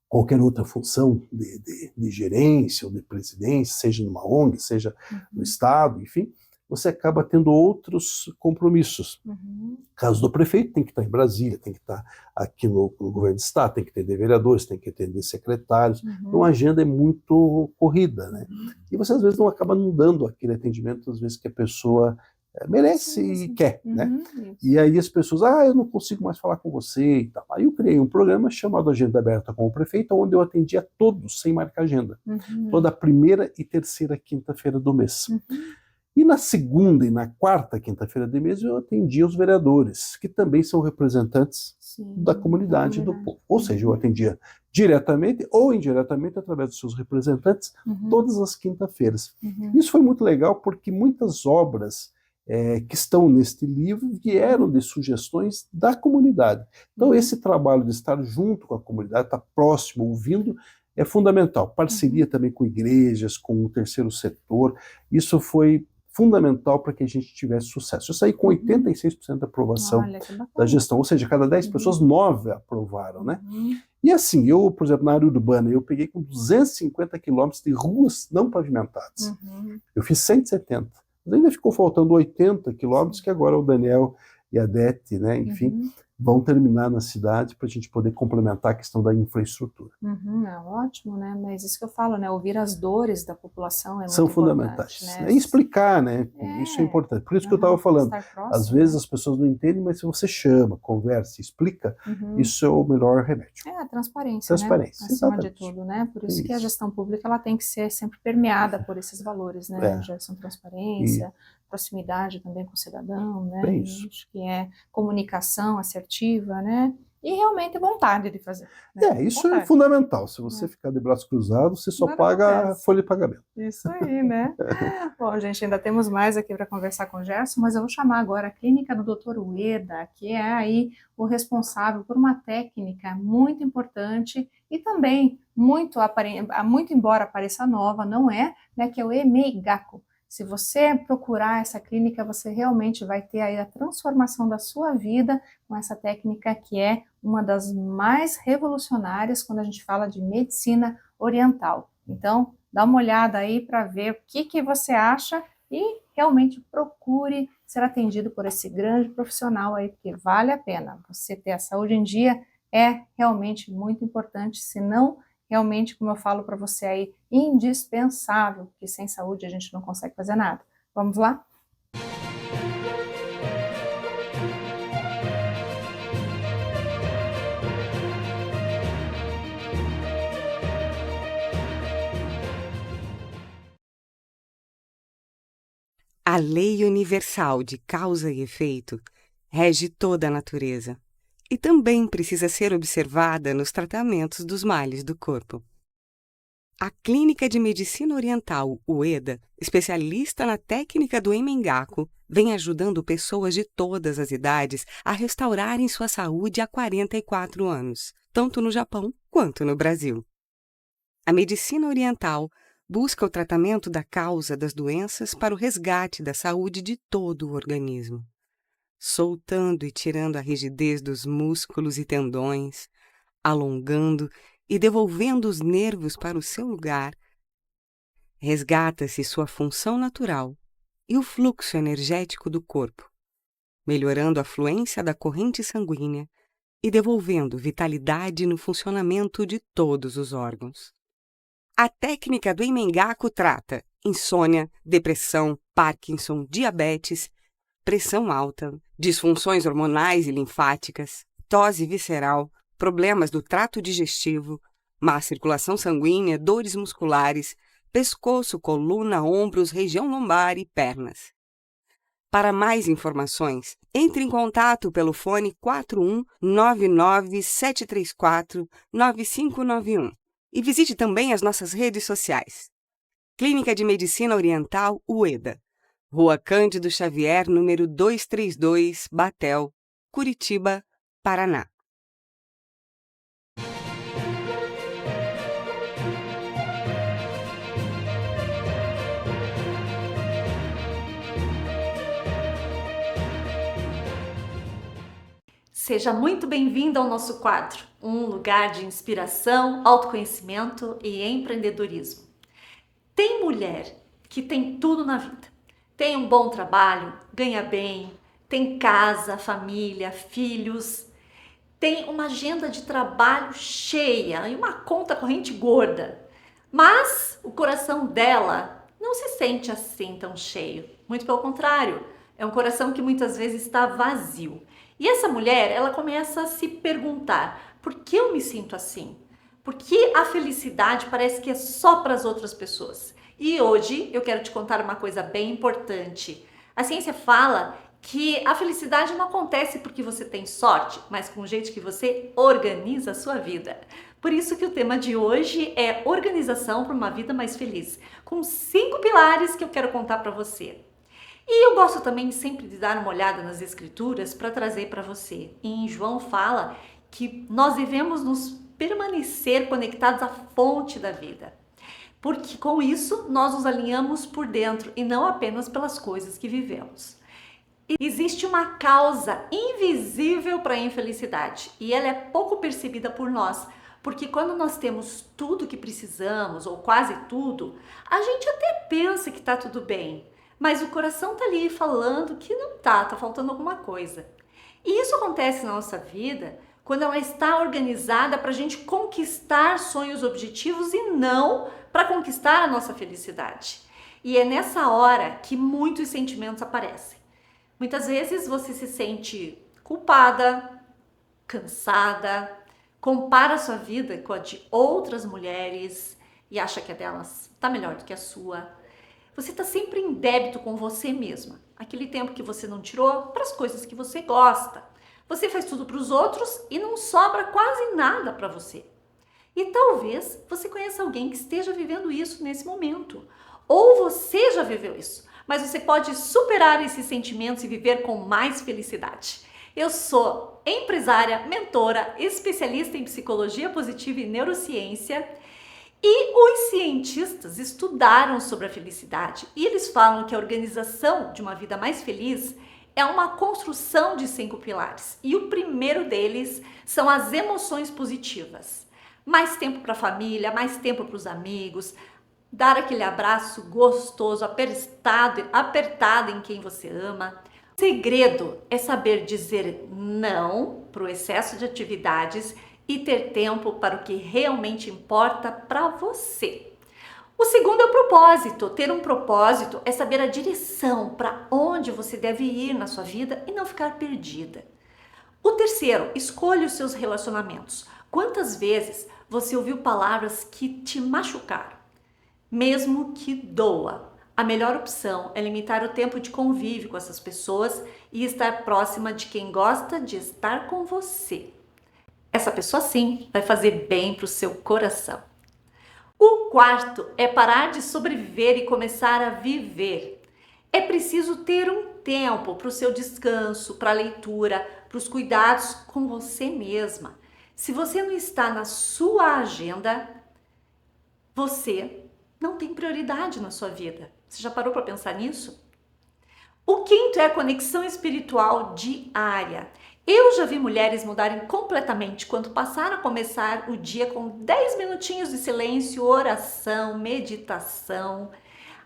qualquer outra função de gerência ou de presidência, seja numa ONG, seja no Estado, enfim, você acaba tendo outros compromissos. No caso do prefeito, tem que estar em Brasília, tem que estar aqui no governo do Estado, tem que ter vereadores, tem que ter secretários. Então a agenda é muito corrida, né? E você às vezes não acaba não dando aquele atendimento, às vezes, que a pessoa merece e quer, né? E aí as pessoas, eu não consigo mais falar com você e tal. Aí eu criei um programa chamado Agenda Aberta com o Prefeito, onde eu atendia todos, sem marcar agenda. Toda primeira e terceira quinta-feira do mês. E na segunda e na quarta quinta-feira do mês eu atendia os vereadores, que também são representantes da comunidade do povo. Ou seja, eu atendia diretamente ou indiretamente através dos seus representantes todas as quinta-feiras. Isso foi muito legal porque muitas obras que estão neste livro vieram de sugestões da comunidade. Então esse trabalho de estar junto com a comunidade, estar próximo, ouvindo, é fundamental. Parceria também com igrejas, com o terceiro setor, isso foi fundamental para que a gente tivesse sucesso. Eu saí com 86% de aprovação da gestão, ou seja, cada 10 pessoas, 9 aprovaram, né? E assim, eu, por exemplo, na área urbana, eu peguei com 250 quilômetros de ruas não pavimentadas. Eu fiz 170. Mas ainda ficou faltando 80 quilômetros, que agora o Daniel e a Dete, né, enfim, vão terminar na cidade para a gente poder complementar a questão da infraestrutura. É ótimo, né? Mas isso que eu falo, né? Ouvir as dores da população é muito São fundamentais. Né? E explicar, né? Isso é importante. Por isso que eu estava falando. Próximo, às vezes as pessoas não entendem, mas se você chama, conversa, explica, isso é o melhor remédio. A transparência, transparência, né? Acima exatamente. de tudo, né? Por isso que a gestão pública ela tem que ser sempre permeada por esses valores, né? Gestão, transparência, proximidade também com o cidadão, né? Isso. Acho que é comunicação assertiva, né? E realmente vontade de fazer. Né? Isso é fundamental. Se você ficar de braço cruzado, você só paga a folha de pagamento. Isso aí, né? Bom, gente, ainda temos mais aqui para conversar com o Gerson, mas eu vou chamar agora a clínica do Dr. Ueda, que é aí o responsável por uma técnica muito importante e também muito embora pareça nova, não é, né, que é o Emeigaku. Se você procurar essa clínica, você realmente vai ter aí a transformação da sua vida com essa técnica que é uma das mais revolucionárias quando a gente fala de medicina oriental. Então, dá uma olhada aí para ver o que você acha e realmente procure ser atendido por esse grande profissional aí, porque vale a pena. Você ter a saúde em dia é realmente muito importante, senão realmente, como eu falo para você aí, indispensável, porque sem saúde a gente não consegue fazer nada. Vamos lá? A lei universal de causa e efeito rege toda a natureza e também precisa ser observada nos tratamentos dos males do corpo. A Clínica de Medicina Oriental Ueda, especialista na técnica do Emeigaku, vem ajudando pessoas de todas as idades a restaurarem sua saúde há 44 anos, tanto no Japão quanto no Brasil. A medicina oriental busca o tratamento da causa das doenças para o resgate da saúde de todo o organismo, soltando e tirando a rigidez dos músculos e tendões, alongando e devolvendo os nervos para o seu lugar. Resgata-se sua função natural e o fluxo energético do corpo, melhorando a fluência da corrente sanguínea e devolvendo vitalidade no funcionamento de todos os órgãos. A técnica do Emeigaku trata insônia, depressão, Parkinson, diabetes, pressão alta, disfunções hormonais e linfáticas, tosse visceral, problemas do trato digestivo, má circulação sanguínea, dores musculares, pescoço, coluna, ombros, região lombar e pernas. Para mais informações, entre em contato pelo fone 41 99 734 9591 e visite também as nossas redes sociais. Clínica de Medicina Oriental Ueda, Rua Cândido Xavier, número 232, Batel, Curitiba, Paraná. seja muito bem-vindo ao nosso quadro, um lugar de inspiração, autoconhecimento e empreendedorismo. Tem mulher que tem tudo na vida. Tem um bom trabalho, ganha bem, tem casa, família, filhos, tem uma agenda de trabalho cheia e uma conta corrente gorda. Mas o coração dela não se sente assim tão cheio. Muito pelo contrário, é um coração que muitas vezes está vazio. E essa mulher, ela começa a se perguntar: por que eu me sinto assim? Por que a felicidade parece que é só para as outras pessoas? E hoje eu quero te contar uma coisa bem importante. A ciência fala que a felicidade não acontece porque você tem sorte, mas com o jeito que você organiza a sua vida. Por isso que o tema de hoje é organização para uma vida mais feliz, com 5 pilares que eu quero contar para você. E eu gosto também sempre de dar uma olhada nas escrituras para trazer para você. Em João fala que nós devemos nos permanecer conectados à fonte da vida, porque com isso nós nos alinhamos por dentro e não apenas pelas coisas que vivemos. Existe uma causa invisível para a infelicidade e ela é pouco percebida por nós, porque quando nós temos tudo que precisamos ou quase tudo, a gente até pensa que está tudo bem, mas o coração tá ali falando que não tá faltando alguma coisa. E isso acontece na nossa vida quando ela está organizada para a gente conquistar sonhos, objetivos e não para conquistar a nossa felicidade. E é nessa hora que muitos sentimentos aparecem. Muitas vezes você se sente culpada, cansada, compara a sua vida com a de outras mulheres e acha que a delas está melhor do que a sua. Você está sempre em débito com você mesma. Aquele tempo que você não tirou para as coisas que você gosta. Você faz tudo para os outros e não sobra quase nada para você. E talvez você conheça alguém que esteja vivendo isso nesse momento. Ou você já viveu isso, mas você pode superar esses sentimentos e viver com mais felicidade. Eu sou empresária, mentora, especialista em psicologia positiva e neurociência. E os cientistas estudaram sobre a felicidade e eles falam que a organização de uma vida mais feliz é uma construção de 5 pilares. E o primeiro deles são as emoções positivas. Mais tempo para a família, mais tempo para os amigos, dar aquele abraço gostoso, apertado em quem você ama. O segredo é saber dizer não para o excesso de atividades e ter tempo para o que realmente importa para você. O segundo é o propósito. Ter um propósito é saber a direção para onde você deve ir na sua vida e não ficar perdida. O terceiro, escolha os seus relacionamentos. Quantas vezes você ouviu palavras que te machucaram? Mesmo que doa, a melhor opção é limitar o tempo de convívio com essas pessoas e estar próxima de quem gosta de estar com você. Essa pessoa sim vai fazer bem para o seu coração. O quarto é parar de sobreviver e começar a viver. É preciso ter um tempo para o seu descanso, para a leitura, para os cuidados com você mesma. Se você não está na sua agenda, você não tem prioridade na sua vida. Você já parou para pensar nisso? O quinto é a conexão espiritual diária. Eu já vi mulheres mudarem completamente quando passaram a começar o dia com 10 minutinhos de silêncio, oração, meditação.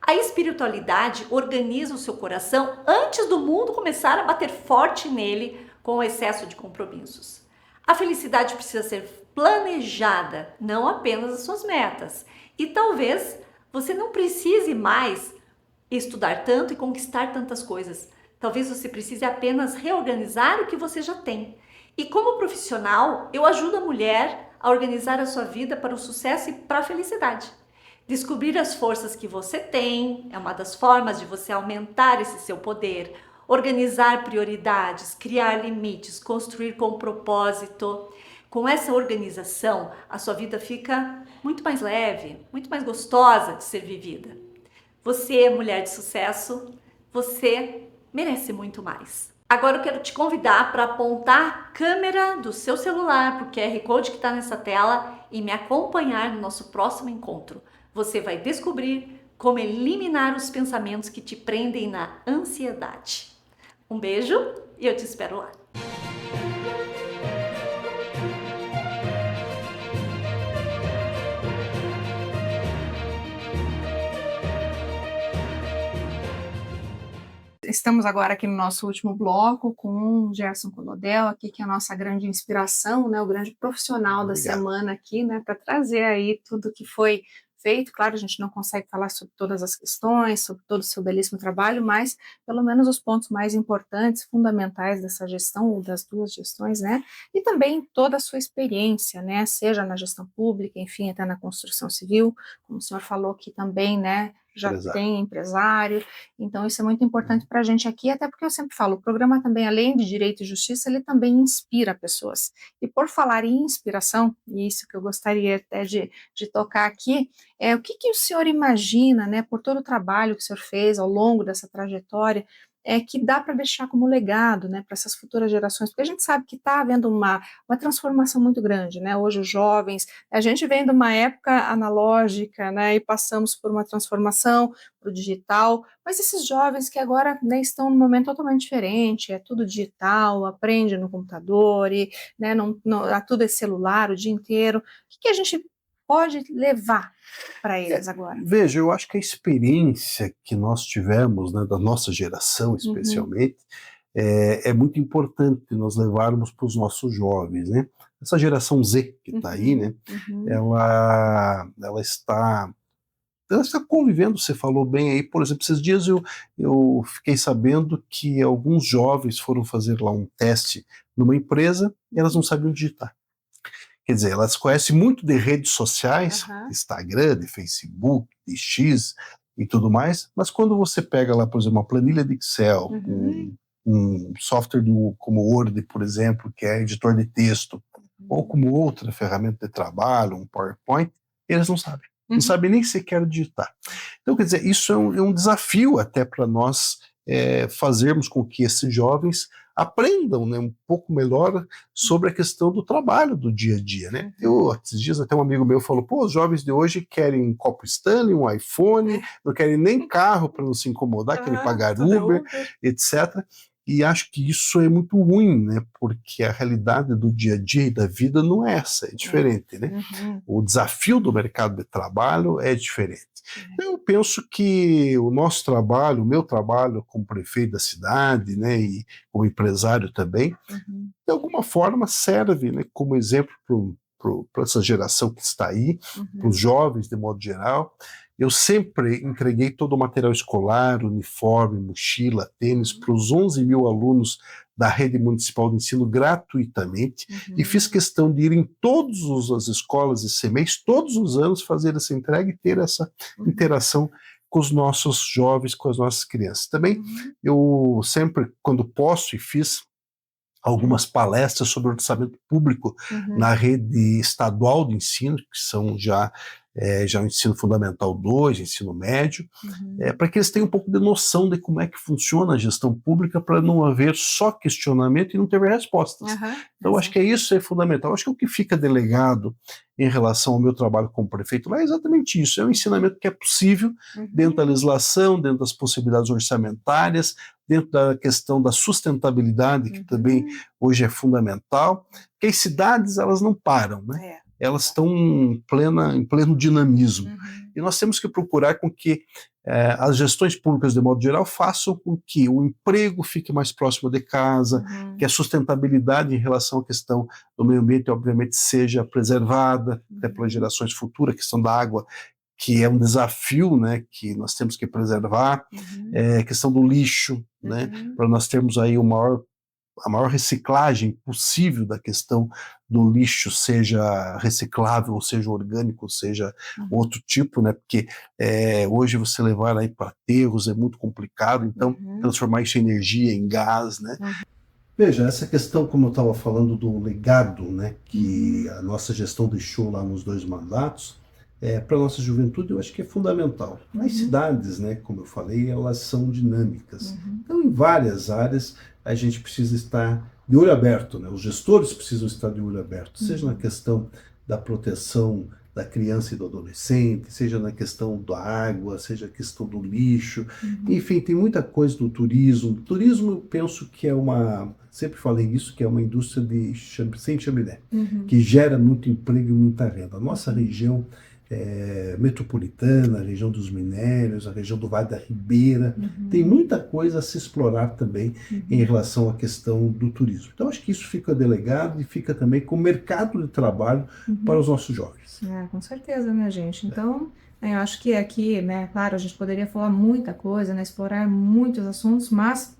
A espiritualidade organiza o seu coração antes do mundo começar a bater forte nele com o excesso de compromissos. A felicidade precisa ser planejada, não apenas as suas metas. E talvez você não precise mais estudar tanto e conquistar tantas coisas. Talvez você precise apenas reorganizar o que você já tem. E como profissional, eu ajudo a mulher a organizar a sua vida para o sucesso e para a felicidade. Descobrir as forças que você tem é uma das formas de você aumentar esse seu poder, organizar prioridades, criar limites, construir com propósito. Com essa organização, a sua vida fica muito mais leve, muito mais gostosa de ser vivida. Você, mulher de sucesso, você merece muito mais. Agora eu quero te convidar para apontar a câmera do seu celular para o QR Code que está nessa tela e me acompanhar no nosso próximo encontro. Você vai descobrir como eliminar os pensamentos que te prendem na ansiedade. Um beijo e eu te espero lá. estamos agora aqui no nosso último bloco com o Gerson Colodel, aqui, que é a nossa grande inspiração, né, o grande profissional da semana aqui, né, para trazer aí tudo que foi feito. Claro, a gente não consegue falar sobre todas as questões, sobre todo o seu belíssimo trabalho, mas pelo menos os pontos mais importantes, fundamentais dessa gestão, ou das duas gestões, né, e também toda a sua experiência, né, seja na gestão pública, enfim, até na construção civil, como o senhor falou aqui também, né, já tem empresário, então isso é muito importante para a gente aqui, até porque eu sempre falo, o programa também, além de Direito e Justiça, ele também inspira pessoas. E por falar em inspiração, e isso que eu gostaria até de tocar aqui, o que o senhor imagina, né, por todo o trabalho que o senhor fez ao longo dessa trajetória, que dá para deixar como legado, né, para essas futuras gerações, porque a gente sabe que está havendo uma transformação muito grande, né, hoje os jovens, a gente vem de uma época analógica, né, e passamos por uma transformação para o digital, mas esses jovens que agora, né, estão num momento totalmente diferente, é tudo digital, aprende no computador, e, né, tudo é celular o dia inteiro, o que a gente pode levar para eles agora? Veja, eu acho que a experiência que nós tivemos, né, da nossa geração especialmente, é muito importante nós levarmos para os nossos jovens, né? Essa geração Z que está aí, né? Ela está convivendo, você falou bem aí, por exemplo, esses dias eu fiquei sabendo que alguns jovens foram fazer lá um teste numa empresa e elas não sabiam digitar. Quer dizer, elas conhecem muito de redes sociais, Instagram, de Facebook, de X e tudo mais, mas quando você pega lá, por exemplo, uma planilha de Excel, um software como Word, por exemplo, que é editor de texto, ou como outra ferramenta de trabalho, um PowerPoint, eles não sabem. Não sabem nem sequer digitar. Então, quer dizer, isso é um desafio até para nós fazermos com que esses jovens aprendam, né, um pouco melhor sobre a questão do trabalho do dia a dia, né? Esses dias até um amigo meu falou, pô, os jovens de hoje querem um copo Stanley, um iPhone, não querem nem carro para não se incomodar, querem pagar Uber, etc. E acho que isso é muito ruim, né? Porque a realidade do dia a dia e da vida não é essa, é diferente, né? O desafio do mercado de trabalho é diferente. Eu penso que o nosso trabalho, o meu trabalho como prefeito da cidade, né, e como empresário também, de alguma forma serve, né, como exemplo para essa geração que está aí, para os jovens de modo geral. Eu sempre entreguei todo o material escolar, uniforme, mochila, tênis, para os 11 mil alunos da rede municipal de ensino gratuitamente, e fiz questão de ir em todas as escolas e CMEs, todos os anos, fazer essa entrega e ter essa interação com os nossos jovens, com as nossas crianças. Também eu sempre, quando posso, e fiz algumas palestras sobre orçamento público na rede estadual de ensino, que são já o ensino fundamental 2, ensino médio, para que eles tenham um pouco de noção de como é que funciona a gestão pública, para não haver só questionamento e não ter respostas. Então, acho que isso é fundamental. Acho que o que fica delegado em relação ao meu trabalho como prefeito lá é exatamente isso, é um ensinamento que é possível dentro da legislação, dentro das possibilidades orçamentárias, dentro da questão da sustentabilidade, que também hoje é fundamental, porque as cidades, elas não param, né? Elas estão em pleno dinamismo. E nós temos que procurar com que as gestões públicas, de modo geral, façam com que o emprego fique mais próximo de casa, que a sustentabilidade em relação à questão do meio ambiente, obviamente, seja preservada, até pelas gerações futuras, a questão da água, que é um desafio, né, que nós temos que preservar, a questão do lixo, né, para nós termos aí a maior reciclagem possível da questão do lixo, seja reciclável, ou seja orgânico, ou seja outro tipo, né? Porque hoje você levar aí para aterros é muito complicado, então transformar isso em energia, em gás, né? Veja, essa questão, como eu estava falando do legado, né, que a nossa gestão deixou lá nos 2 mandatos, para a nossa juventude, eu acho que é fundamental. As cidades, né, como eu falei, elas são dinâmicas. Então, em várias áreas, a gente precisa estar de olho aberto, né? Os gestores precisam estar de olho aberto, seja na questão da proteção da criança e do adolescente, seja na questão da água, seja a questão do lixo, enfim, tem muita coisa do turismo. Turismo, eu penso que sempre falei isso, que é uma indústria sem chaminé, que gera muito emprego e muita renda. A nossa região metropolitana, a região dos minérios, a região do Vale da Ribeira. Tem muita coisa a se explorar também em relação à questão do turismo. Então, acho que isso fica delegado e fica também com o mercado de trabalho para os nossos jovens. Com certeza, né, gente? Então, eu acho que aqui, né, claro, a gente poderia falar muita coisa, né, explorar muitos assuntos, mas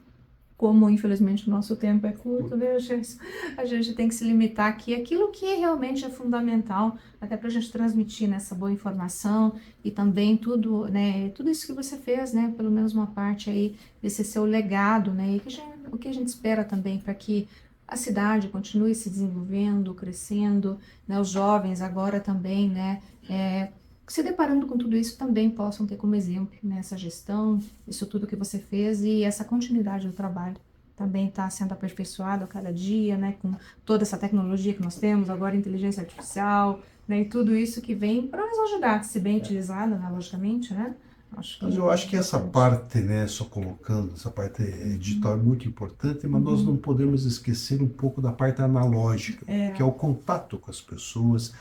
como infelizmente o nosso tempo é curto, né, gente? A gente tem que se limitar aqui àquilo que realmente é fundamental, até para a gente transmitir nessa boa informação e também tudo, né, tudo isso que você fez, né, pelo menos uma parte aí desse seu legado, né, e o que a gente espera também para que a cidade continue se desenvolvendo, crescendo, né, os jovens agora também, né, se deparando com tudo isso também possam ter como exemplo, né, essa gestão, isso tudo que você fez e essa continuidade do trabalho também está sendo aperfeiçoado a cada dia, né, com toda essa tecnologia que nós temos, agora inteligência artificial, né, e tudo isso que vem para nos ajudar, se bem utilizada, né, logicamente, né. Mas eu acho que essa parte, né, só colocando, essa parte digital é muito importante, mas nós não podemos esquecer um pouco da parte analógica, que é o contato com as pessoas.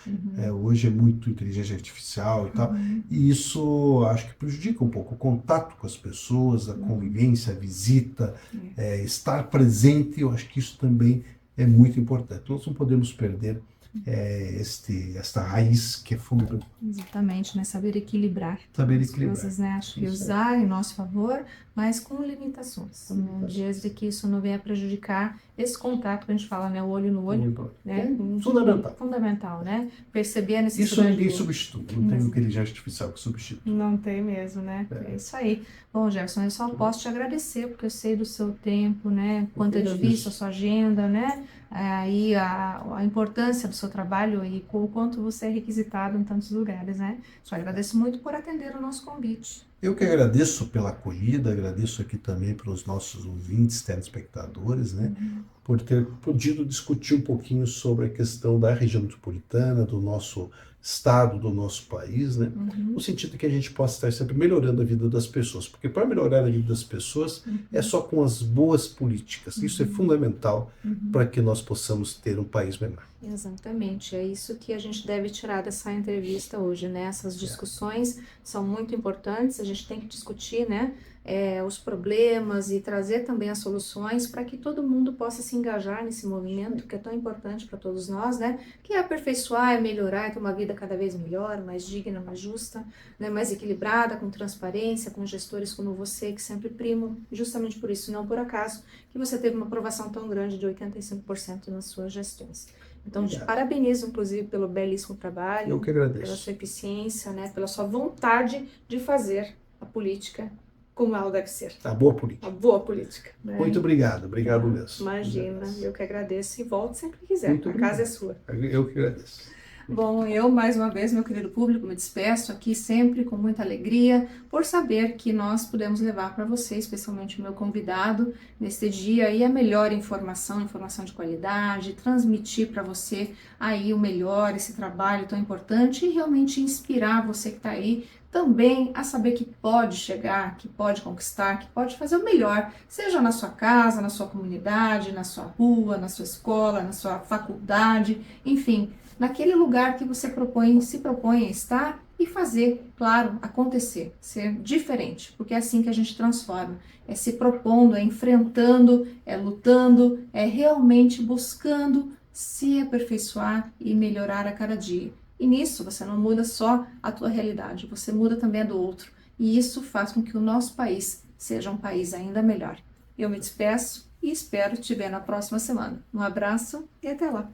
Hoje é muito inteligência artificial e tal, e isso acho que prejudica um pouco o contato com as pessoas, a convivência, a visita, estar presente. Eu acho que isso também é muito importante. Nós não podemos perder esta raiz que é fundamental. Exatamente, né? Saber equilibrar Saber as equilibrar. coisas, né? Acho que Isso usar em nosso favor, mas com limitações, né? Desde que isso não venha prejudicar esse contato que a gente fala, né? O olho no olho, né? Fundamental. Fundamental, né? Perceber a Isso necessidade. ninguém substitui, não tem inteligência artificial que substitui. Não tem mesmo, né? É isso aí. Bom, Jefferson, eu só posso te agradecer, porque eu sei do seu tempo, né? Quanto é difícil a sua agenda, né? Aí a importância do seu trabalho e o quanto você é requisitado em tantos lugares, né? Só agradeço muito por atender o nosso convite. Eu que agradeço pela acolhida, agradeço aqui também pelos nossos ouvintes, telespectadores, né? Por ter podido discutir um pouquinho sobre a questão da região metropolitana, do nosso estado, do nosso país, né? No sentido que a gente possa estar sempre melhorando a vida das pessoas, porque para melhorar a vida das pessoas é só com as boas políticas. Isso é fundamental para que nós possamos ter um país melhor. Exatamente, é isso que a gente deve tirar dessa entrevista hoje, né? Essas discussões são muito importantes, a gente tem que discutir, né? Os problemas e trazer também as soluções para que todo mundo possa se engajar nesse movimento que é tão importante para todos nós, né? Que é aperfeiçoar, é melhorar, é ter uma vida cada vez melhor, mais digna, mais justa, né? Mais equilibrada, com transparência, com gestores como você que sempre primam, justamente por isso, não por acaso, que você teve uma aprovação tão grande de 85% nas suas gestões. Então, te parabenizo, inclusive, pelo belíssimo trabalho. Eu que agradeço. Pela sua eficiência, né? Pela sua vontade de fazer a política como ela deve ser. A boa política. A boa política. Né? Muito obrigado mesmo. Imagina, eu que agradeço e volte sempre que quiser. Muito A casa é sua. Eu que agradeço. Bom, eu mais uma vez, meu querido público, me despeço aqui sempre com muita alegria por saber que nós pudemos levar para você, especialmente o meu convidado, neste dia aí a melhor informação de qualidade, transmitir para você aí o melhor, esse trabalho tão importante e realmente inspirar você que está aí também a saber que pode chegar, que pode conquistar, que pode fazer o melhor, seja na sua casa, na sua comunidade, na sua rua, na sua escola, na sua faculdade, enfim, naquele lugar que você se propõe a estar e fazer, claro, acontecer, ser diferente, porque é assim que a gente transforma, é se propondo, é enfrentando, é lutando, é realmente buscando se aperfeiçoar e melhorar a cada dia. E nisso você não muda só a tua realidade, você muda também a do outro. E isso faz com que o nosso país seja um país ainda melhor. Eu me despeço e espero te ver na próxima semana. Um abraço e até lá!